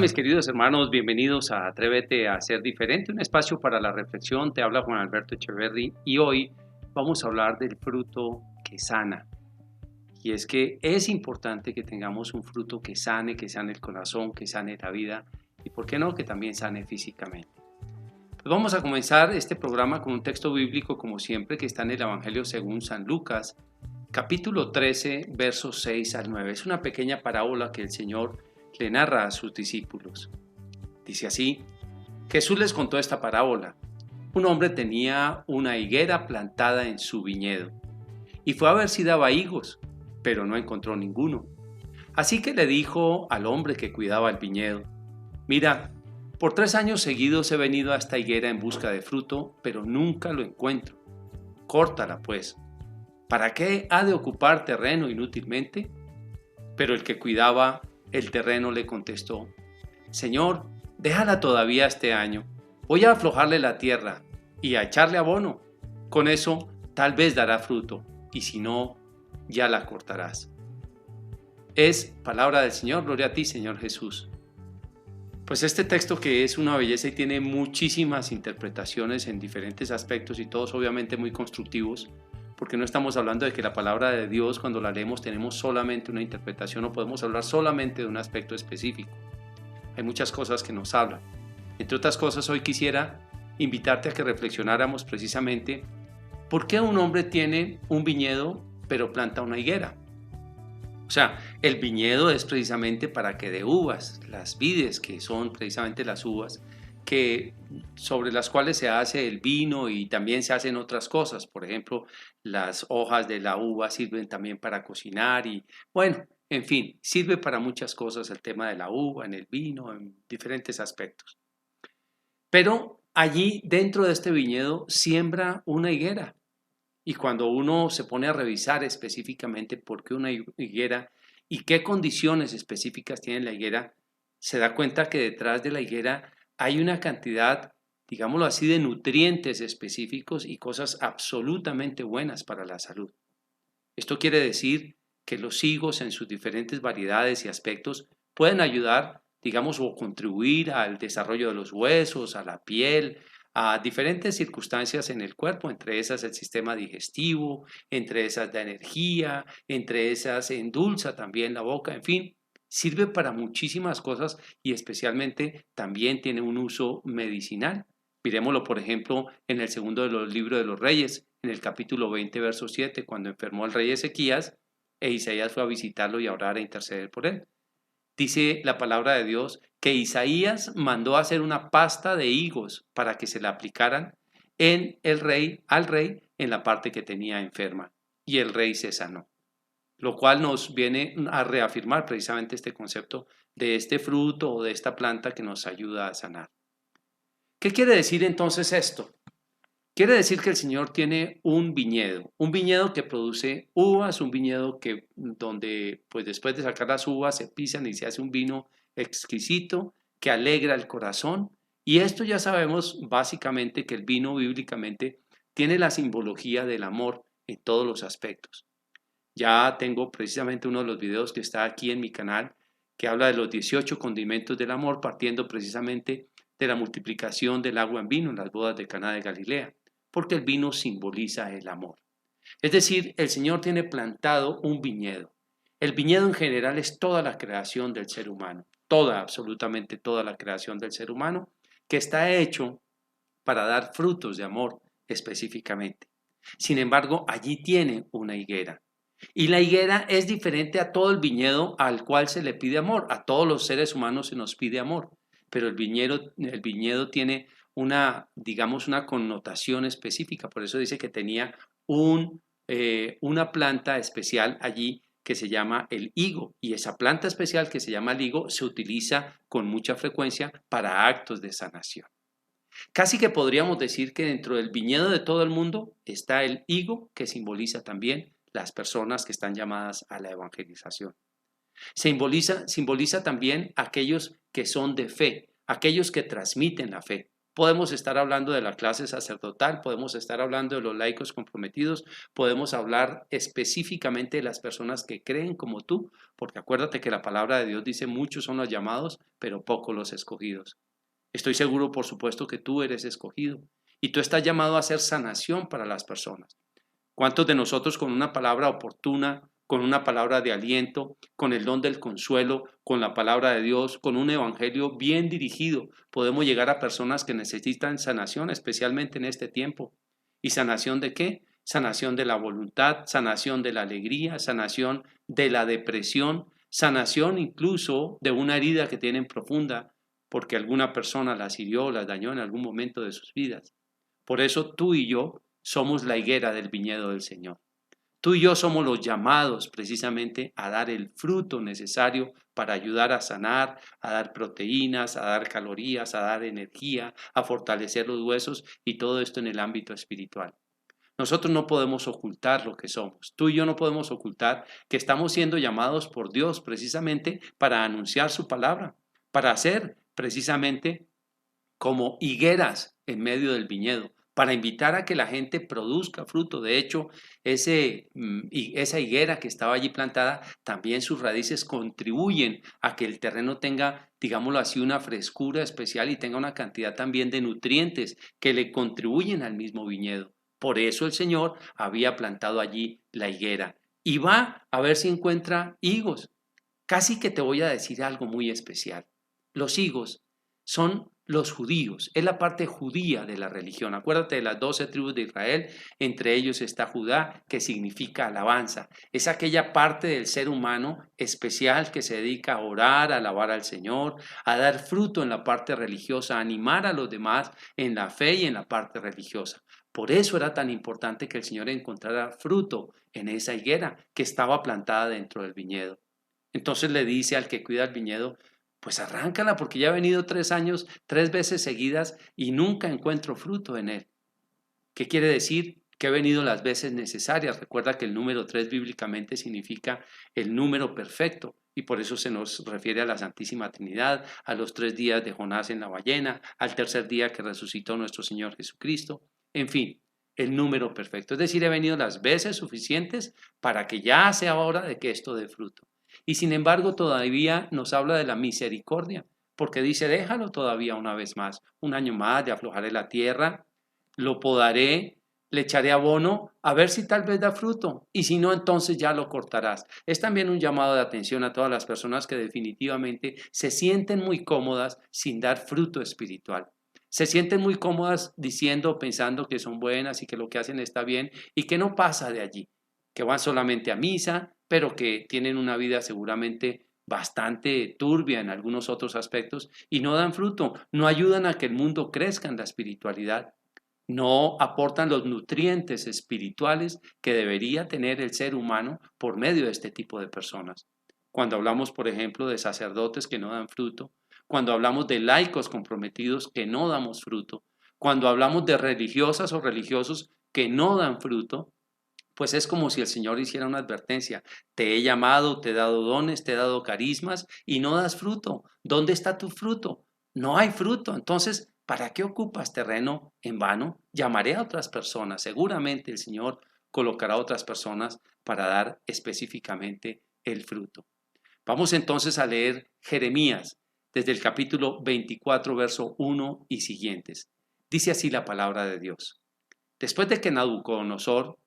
mis queridos hermanos, bienvenidos a Atrévete a ser diferente, un espacio para la reflexión. Te habla Juan Alberto Echeverry y hoy vamos a hablar del fruto que sana. Y es que es importante que tengamos un fruto que sane el corazón, que sane la vida y, ¿por qué no?, que también sane físicamente. Pues vamos a comenzar este programa con un texto bíblico, como siempre, que está en el Evangelio según San Lucas, capítulo 13, versos 6 al 9. Es una pequeña parábola que el Señor le narra a sus discípulos. Dice así: Jesús les contó esta parábola. Un hombre tenía una higuera plantada en su viñedo y fue a ver si daba higos, pero no encontró ninguno. Así que le dijo al hombre que cuidaba el viñedo: Mira, por 3 años seguidos he venido a esta higuera en busca de fruto, pero nunca lo encuentro. Córtala, pues. ¿Para qué ha de ocupar terreno inútilmente? Pero el que cuidaba el terreno le contestó: Señor, déjala todavía este año. Voy a aflojarle la tierra y a echarle abono. Con eso tal vez dará fruto, y si no, ya la cortarás. Es palabra del Señor. Gloria a ti, Señor Jesús. Pues este texto, que es una belleza y tiene muchísimas interpretaciones en diferentes aspectos y todos obviamente muy constructivos, porque no estamos hablando de que la palabra de Dios, cuando la leemos, tenemos solamente una interpretación o podemos hablar solamente de un aspecto específico. Hay muchas cosas que nos hablan. Entre otras cosas, hoy quisiera invitarte a que reflexionáramos precisamente por qué un hombre tiene un viñedo pero planta una higuera. O sea, el viñedo es precisamente para que dé uvas, las vides, que son precisamente las uvas, sobre las cuales se hace el vino y también se hacen otras cosas. Por ejemplo, las hojas de la uva sirven también para cocinar y, bueno, en fin, sirve para muchas cosas el tema de la uva, en el vino, en diferentes aspectos. Pero allí dentro de este viñedo siembra una higuera. Y cuando uno se pone a revisar específicamente por qué una higuera y qué condiciones específicas tiene la higuera, se da cuenta que detrás de la higuera hay una cantidad, digámoslo así, de nutrientes específicos y cosas absolutamente buenas para la salud. Esto quiere decir que los higos en sus diferentes variedades y aspectos pueden ayudar, digamos, o contribuir al desarrollo de los huesos, a la piel, a diferentes circunstancias en el cuerpo, entre esas el sistema digestivo, entre esas la energía, entre esas endulza también la boca, en fin, sirve para muchísimas cosas y especialmente también tiene un uso medicinal. Miremoslo, por ejemplo, en el segundo de los libros de los Reyes, en el capítulo 20, verso 7, cuando enfermó el rey Ezequías, e Isaías fue a visitarlo y a orar e interceder por él. Dice la palabra de Dios que Isaías mandó a hacer una pasta de higos para que se la aplicaran al rey en la parte que tenía enferma, y el rey se sanó. Lo cual nos viene a reafirmar precisamente este concepto de este fruto o de esta planta que nos ayuda a sanar. ¿Qué quiere decir entonces esto? Quiere decir que el Señor tiene un viñedo que produce uvas, un viñedo donde pues después de sacar las uvas se pisan y se hace un vino exquisito que alegra el corazón. Y esto ya sabemos básicamente que el vino bíblicamente tiene la simbología del amor en todos los aspectos. Ya tengo precisamente uno de los videos que está aquí en mi canal que habla de los 18 condimentos del amor, partiendo precisamente de la multiplicación del agua en vino en las bodas de Caná de Galilea, porque el vino simboliza el amor. Es decir, el Señor tiene plantado un viñedo. El viñedo en general es toda la creación del ser humano, absolutamente toda la creación del ser humano, que está hecho para dar frutos de amor específicamente. Sin embargo, allí tiene una higuera. Y la higuera es diferente a todo el viñedo al cual se le pide amor. A todos los seres humanos se nos pide amor, pero el viñedo tiene digamos, una connotación específica. Por eso dice que tenía una planta especial allí que se llama el higo. Y esa planta especial que se llama el higo se utiliza con mucha frecuencia para actos de sanación. Casi que podríamos decir que dentro del viñedo de todo el mundo está el higo, que simboliza también las personas que están llamadas a la evangelización. Simboliza también aquellos que son de fe, aquellos que transmiten la fe. Podemos estar hablando de la clase sacerdotal, podemos estar hablando de los laicos comprometidos, podemos hablar específicamente de las personas que creen como tú, porque acuérdate que la palabra de Dios dice muchos son los llamados, pero pocos los escogidos. Estoy seguro, por supuesto, que tú eres escogido y tú estás llamado a hacer sanación para las personas. ¿Cuántos de nosotros con una palabra oportuna, con una palabra de aliento, con el don del consuelo, con la palabra de Dios, con un evangelio bien dirigido, podemos llegar a personas que necesitan sanación, especialmente en este tiempo? ¿Y sanación de qué? Sanación de la voluntad, sanación de la alegría, sanación de la depresión, sanación incluso de una herida que tienen profunda porque alguna persona las hirió o las dañó en algún momento de sus vidas. Por eso tú y yo somos la higuera del viñedo del Señor. Tú y yo somos los llamados precisamente a dar el fruto necesario para ayudar a sanar, a dar proteínas, a dar calorías, a dar energía, a fortalecer los huesos y todo esto en el ámbito espiritual. Nosotros no podemos ocultar lo que somos. Tú y yo no podemos ocultar que estamos siendo llamados por Dios precisamente para anunciar su palabra, para hacer precisamente como higueras en medio del viñedo, para invitar a que la gente produzca fruto. De hecho, esa higuera que estaba allí plantada, también sus raíces contribuyen a que el terreno tenga, digámoslo así, una frescura especial y tenga una cantidad también de nutrientes que le contribuyen al mismo viñedo. Por eso el Señor había plantado allí la higuera. Y va a ver si encuentra higos. Casi que te voy a decir algo muy especial. Los higos son los judíos, es la parte judía de la religión. Acuérdate de las 12 tribus de Israel, entre ellos está Judá, que significa alabanza. Es aquella parte del ser humano especial que se dedica a orar, a alabar al Señor, a dar fruto en la parte religiosa, a animar a los demás en la fe y en la parte religiosa. Por eso era tan importante que el Señor encontrara fruto en esa higuera que estaba plantada dentro del viñedo. Entonces le dice al que cuida el viñedo, pues arráncala porque ya he venido 3 años, 3 veces seguidas y nunca encuentro fruto en él. ¿Qué quiere decir? Que he venido las veces necesarias. Recuerda que el número 3 bíblicamente significa el número perfecto y por eso se nos refiere a la Santísima Trinidad, a los 3 días de Jonás en la ballena, al tercer día que resucitó nuestro Señor Jesucristo. En fin, el número perfecto. Es decir, he venido las veces suficientes para que ya sea hora de que esto dé fruto. Y sin embargo, todavía nos habla de la misericordia, porque dice, déjalo todavía una vez más, un año más, de aflojaré la tierra, lo podaré, le echaré abono, a ver si tal vez da fruto, y si no, entonces ya lo cortarás. Es también un llamado de atención a todas las personas que definitivamente se sienten muy cómodas sin dar fruto espiritual. Se sienten muy cómodas diciendo, pensando que son buenas y que lo que hacen está bien y que no pasa de allí, que van solamente a misa, pero que tienen una vida seguramente bastante turbia en algunos otros aspectos y no dan fruto, no ayudan a que el mundo crezca en la espiritualidad, no aportan los nutrientes espirituales que debería tener el ser humano por medio de este tipo de personas. Cuando hablamos, por ejemplo, de sacerdotes que no dan fruto, cuando hablamos de laicos comprometidos que no damos fruto, cuando hablamos de religiosas o religiosos que no dan fruto, pues es como si el Señor hiciera una advertencia. Te he llamado, te he dado dones, te he dado carismas y no das fruto. ¿Dónde está tu fruto? No hay fruto. Entonces, ¿para qué ocupas terreno en vano? Llamaré a otras personas. Seguramente el Señor colocará a otras personas para dar específicamente el fruto. Vamos entonces a leer Jeremías desde el capítulo 24, verso 1 y siguientes. Dice así la palabra de Dios. Después de que Nabucodonosor,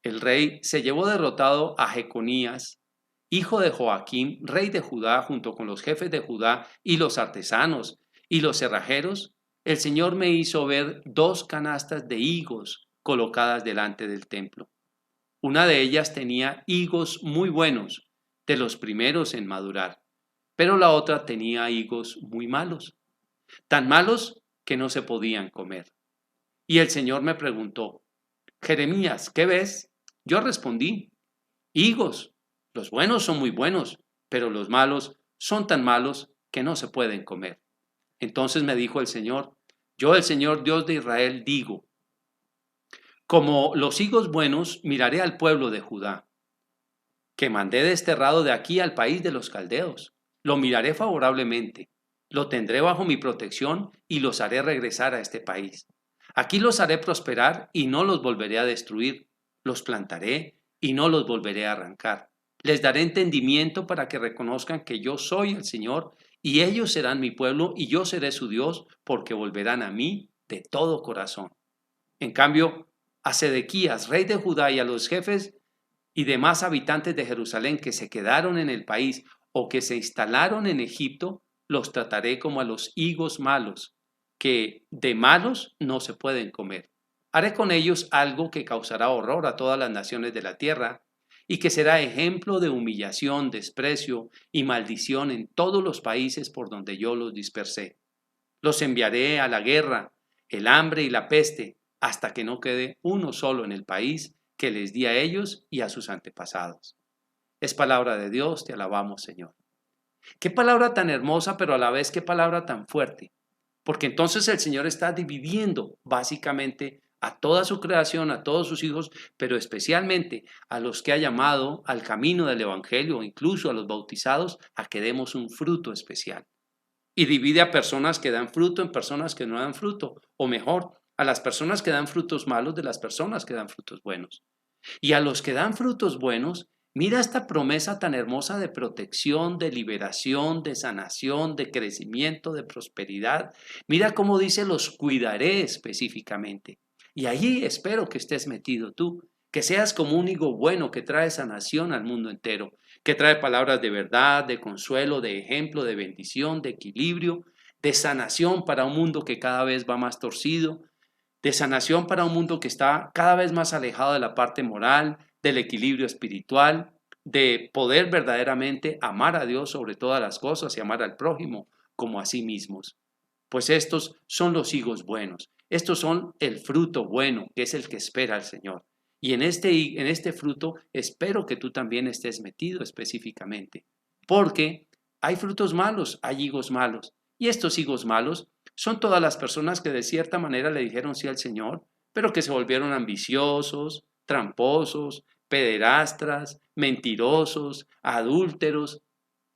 el rey, se llevó derrotado a Jeconías, hijo de Joaquim, rey de Judá, junto con los jefes de Judá y los artesanos y los cerrajeros, el Señor me hizo ver 2 canastas de higos colocadas delante del templo. Una de ellas tenía higos muy buenos, de los primeros en madurar, pero la otra tenía higos muy malos, tan malos que no se podían comer. Y el Señor me preguntó, Jeremías, ¿qué ves? Yo respondí, higos, los buenos son muy buenos, pero los malos son tan malos que no se pueden comer. Entonces me dijo el Señor, yo el Señor Dios de Israel digo, como los higos buenos miraré al pueblo de Judá, que mandé desterrado de aquí al país de los caldeos, lo miraré favorablemente, Lo tendré bajo mi protección y los haré regresar a este país. Aquí los haré prosperar y no los volveré a destruir. Los plantaré y no los volveré a arrancar. Les daré entendimiento para que reconozcan que yo soy el Señor y ellos serán mi pueblo y yo seré su Dios porque volverán a mí de todo corazón. En cambio, a Sedequías, rey de Judá, y a los jefes y demás habitantes de Jerusalén que se quedaron en el país o que se instalaron en Egipto, los trataré como a los higos malos, que de malos no se pueden comer. Haré con ellos algo que causará horror a todas las naciones de la tierra y que será ejemplo de humillación, desprecio y maldición en todos los países por donde yo los dispersé. Los enviaré a la guerra, el hambre y la peste, hasta que no quede uno solo en el país que les di a ellos y a sus antepasados. Es palabra de Dios, te alabamos, Señor. Qué palabra tan hermosa, pero a la vez qué palabra tan fuerte. Porque entonces el Señor está dividiendo básicamente a toda su creación, a todos sus hijos, pero especialmente a los que ha llamado al camino del Evangelio, incluso a los bautizados, a que demos un fruto especial. Y divide a personas que dan fruto en personas que no dan fruto, o mejor, a las personas que dan frutos malos de las personas que dan frutos buenos. Y a los que dan frutos buenos, mira esta promesa tan hermosa de protección, de liberación, de sanación, de crecimiento, de prosperidad. Mira cómo dice, los cuidaré específicamente. Y allí espero que estés metido tú, que seas como un higo bueno que trae sanación al mundo entero, que trae palabras de verdad, de consuelo, de ejemplo, de bendición, de equilibrio, de sanación para un mundo que cada vez va más torcido, de sanación para un mundo que está cada vez más alejado de la parte moral, del equilibrio espiritual, de poder verdaderamente amar a Dios sobre todas las cosas y amar al prójimo como a sí mismos. Pues estos son los higos buenos, estos son el fruto bueno, que es el que espera el Señor. Y en este fruto espero que tú también estés metido específicamente, porque hay frutos malos, hay higos malos, y estos higos malos son todas las personas que de cierta manera le dijeron sí al Señor, pero que se volvieron ambiciosos, tramposos, pederastras, mentirosos, adúlteros,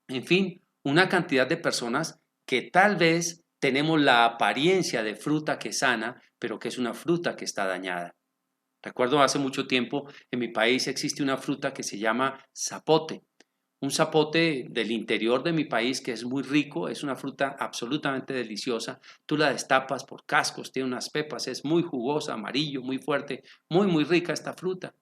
en fin, una cantidad de personas que tal vez tenemos la apariencia de fruta que sana, pero que es una fruta que está dañada. Recuerdo hace mucho tiempo en mi país existe una fruta que se llama zapote. Un zapote del interior de mi país que es muy rico, es una fruta absolutamente deliciosa. Tú la destapas por cascos, tiene unas pepas, es muy jugosa, amarillo, muy fuerte, muy rica esta fruta.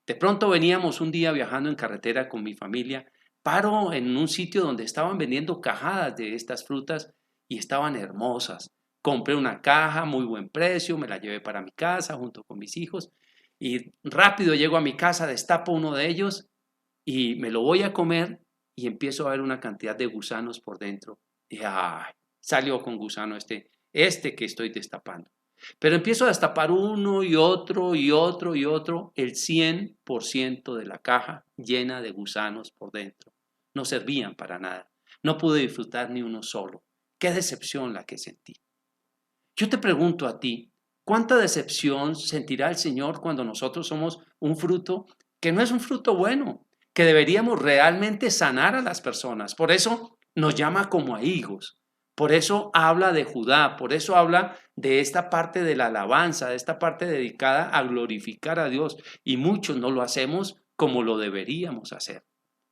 De pronto veníamos un día viajando en carretera con mi familia, paro en un sitio donde estaban vendiendo cajadas de estas frutas y estaban hermosas. Compré una caja, muy buen precio, me la llevé para mi casa junto con mis hijos y rápido llego a mi casa, destapo uno de ellos y me lo voy a comer y empiezo a ver una cantidad de gusanos por dentro. Y ay, salió con gusano este que estoy destapando. Pero empiezo a destapar uno y otro y otro y otro, el 100% de la caja llena de gusanos por dentro. No servían para nada. No pude disfrutar ni uno solo. Qué decepción la que sentí. Yo te pregunto a ti, ¿cuánta decepción sentirá el Señor cuando nosotros somos un fruto que no es un fruto bueno, que deberíamos realmente sanar a las personas? Por eso nos llama como a higos. Por eso habla de Judá, por eso habla de esta parte de la alabanza, de esta parte dedicada a glorificar a Dios. Y muchos no lo hacemos como lo deberíamos hacer.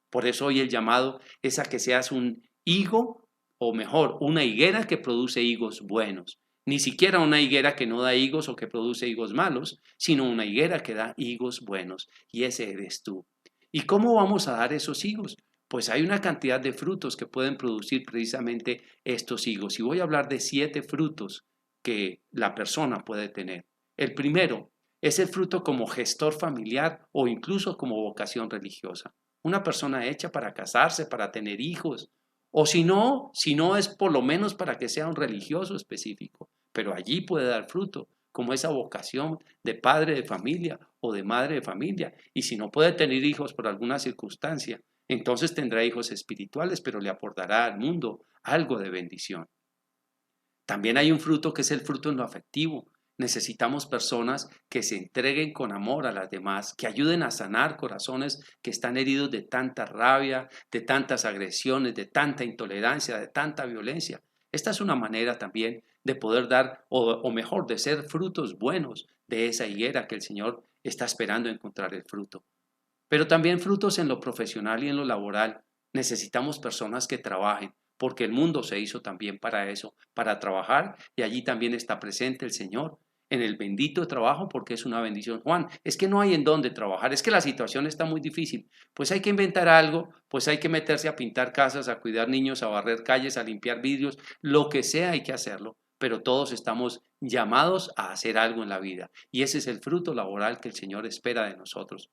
Por eso hoy el llamado es a que seas un higo, o mejor, una higuera que produce higos buenos. Ni siquiera una higuera que no da higos o que produce higos malos, sino una higuera que da higos buenos. Y ese eres tú. ¿Y cómo vamos a dar esos higos? Pues hay una cantidad de frutos que pueden producir precisamente estos higos. Y voy a hablar de 7 frutos que la persona puede tener. El primero es el fruto como gestor familiar o incluso como vocación religiosa. Una persona hecha para casarse, para tener hijos, o si no es por lo menos para que sea un religioso específico, pero allí puede dar fruto, como esa vocación de padre de familia o de madre de familia. Y si no puede tener hijos por alguna circunstancia, entonces tendrá hijos espirituales, pero le aportará al mundo algo de bendición. También hay un fruto que es el fruto en lo afectivo. Necesitamos personas que se entreguen con amor a las demás, que ayuden a sanar corazones que están heridos de tanta rabia, de tantas agresiones, de tanta intolerancia, de tanta violencia. Esta es una manera también de poder dar, o mejor, de ser frutos buenos de esa higuera que el Señor está esperando encontrar el fruto. Pero también frutos en lo profesional y en lo laboral. Necesitamos personas que trabajen, porque el mundo se hizo también para eso, para trabajar, y allí también está presente el Señor en el bendito trabajo, porque es una bendición. Juan, es que no hay en dónde trabajar, es que la situación está muy difícil. Pues hay que inventar algo, pues hay que meterse a pintar casas, a cuidar niños, a barrer calles, a limpiar vidrios, lo que sea hay que hacerlo, pero todos estamos llamados a hacer algo en la vida, y ese es el fruto laboral que el Señor espera de nosotros.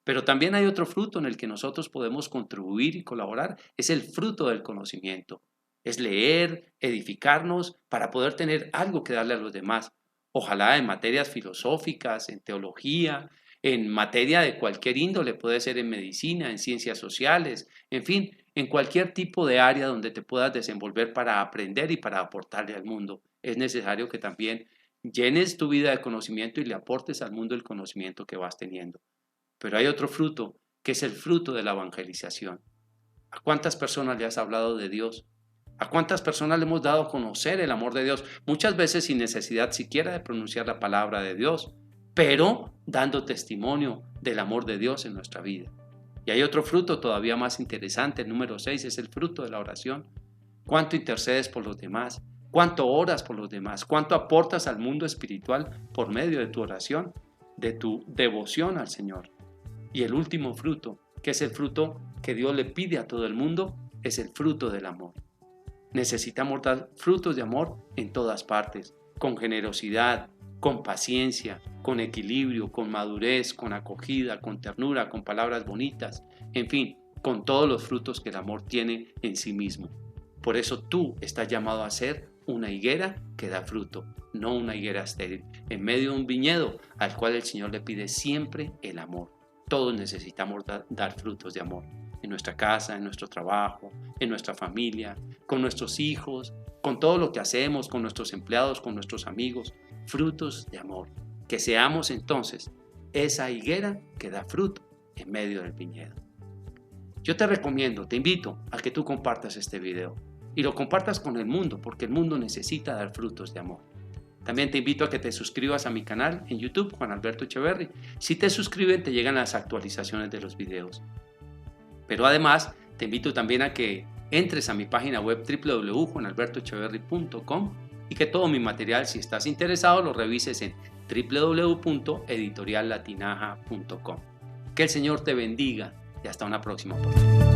Pero también hay otro fruto en el que nosotros podemos contribuir y colaborar, es el fruto del conocimiento. Es leer, edificarnos para poder tener algo que darle a los demás. Ojalá en materias filosóficas, en teología, en materia de cualquier índole, puede ser en medicina, en ciencias sociales, en fin, en cualquier tipo de área donde te puedas desenvolver para aprender y para aportarle al mundo. Es necesario que también llenes tu vida de conocimiento y le aportes al mundo el conocimiento que vas teniendo. Pero hay otro fruto, que es el fruto de la evangelización. ¿A cuántas personas le has hablado de Dios? ¿A cuántas personas le hemos dado a conocer el amor de Dios? Muchas veces sin necesidad siquiera de pronunciar la palabra de Dios, pero dando testimonio del amor de Dios en nuestra vida. Y hay otro fruto todavía más interesante, el número 6, es el fruto de la oración. ¿Cuánto intercedes por los demás? ¿Cuánto oras por los demás? ¿Cuánto aportas al mundo espiritual por medio de tu oración, de tu devoción al Señor? Y el último fruto, que es el fruto que Dios le pide a todo el mundo, es el fruto del amor. Necesitamos dar frutos de amor en todas partes, con generosidad, con paciencia, con equilibrio, con madurez, con acogida, con ternura, con palabras bonitas, en fin, con todos los frutos que el amor tiene en sí mismo. Por eso tú estás llamado a ser una higuera que da fruto, no una higuera estéril, en medio de un viñedo al cual el Señor le pide siempre el amor. Todos necesitamos dar frutos de amor en nuestra casa, en nuestro trabajo, en nuestra familia, con nuestros hijos, con todo lo que hacemos, con nuestros empleados, con nuestros amigos, frutos de amor. Que seamos entonces esa higuera que da fruto en medio del viñedo. Yo te recomiendo, te invito a que tú compartas este video y lo compartas con el mundo, porque el mundo necesita dar frutos de amor. También te invito a que te suscribas a mi canal en YouTube, Juan Alberto Echeverry. Si te suscriben, te llegan las actualizaciones de los videos. Pero además, te invito también a que entres a mi página web www.juanalbertoecheverry.com y que todo mi material, si estás interesado, lo revises en www.editoriallatinaja.com. Que el Señor te bendiga y hasta una próxima oportunidad.